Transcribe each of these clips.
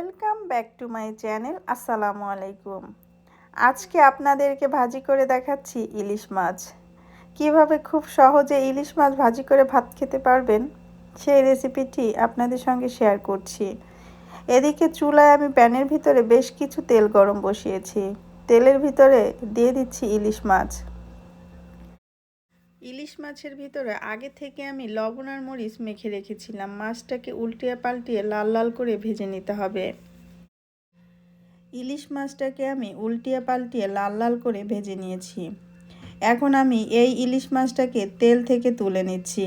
Welcome back to my channel. আসসালামু আলাইকুম। আজকে আপনাদেরকে ভাজি করে দেখাচ্ছি ইলিশ মাছ। কিভাবে খুব সহজে ইলিশ মাছ ভাজি করে ভাত খেতে পারবেন সেই রেসিপিটি আপনাদের সঙ্গে শেয়ার করছি। এদিকে চুলায় আমি প্যানের ভিতরে বেশ কিছু তেল গরম বসিয়েছি। তেলের ভিতরে দিয়ে দিচ্ছি ইলিশ মাছ। ইলিশ মাছের ভিতরে আগে থেকে আমি লবণ আর মরিচ মেখে রেখেছিলাম। মাছটাকে উল্টিয়ে পাল্টিয়ে লাল লাল করে ভেজে নিতে হবে। ইলিশ মাছটাকে আমি উল্টিয়ে পাল্টিয়ে লাল লাল করে ভেজে নিয়েছি। এখন আমি এই ইলিশ মাছটাকে তেল থেকে তুলে নিচ্ছি।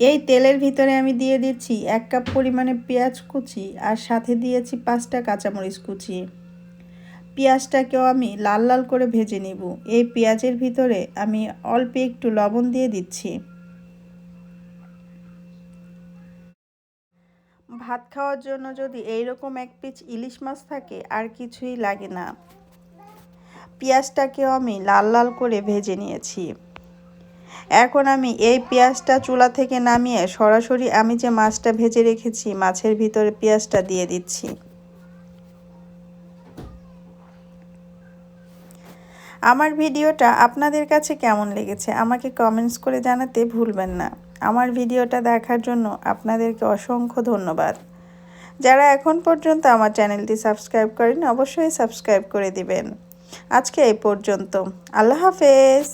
এই তেলের ভিতরে আমি দিয়ে দিচ্ছি 1 কাপ পরিমাণে পেঁয়াজ কুচি আর সাথে দিয়েছি 5টা কাঁচামরিচ কুচি। পেঁয়াজটাকেও আমি লাল লাল করে ভেজে নিব। এই পেঁয়াজের ভিতরে আমি অল্প একটু লবণ দিয়ে দিচ্ছি। ভাত খাওয়ার জন্য যদি এইরকম 1 পিস ইলিশ মাছ থাকে আর কিছুই লাগে না। পেঁয়াজটাকেও আমি লাল লাল করে ভেজে নিয়েছি। এখন আমি এই পেঁয়াজটা চুলা থেকে নামিয়ে সরাসরি আমি যে মাছটা ভেজে রেখেছি মাছের ভিতরে পেঁয়াজটা দিয়ে দিচ্ছি। আমার ভিডিওটা আপনাদের কাছে কেমন লেগেছে আমাকে কমেন্টস করে জানাতে ভুলবেন না। আমার ভিডিওটা দেখার জন্য আপনাদেরকে অসংখ্য ধন্যবাদ। যারা এখন পর্যন্ত আমার চ্যানেলটি সাবস্ক্রাইব করেন অবশ্যই সাবস্ক্রাইব করে দিবেন। আজকে এই পর্যন্ত। আল্লাহ হাফেজ।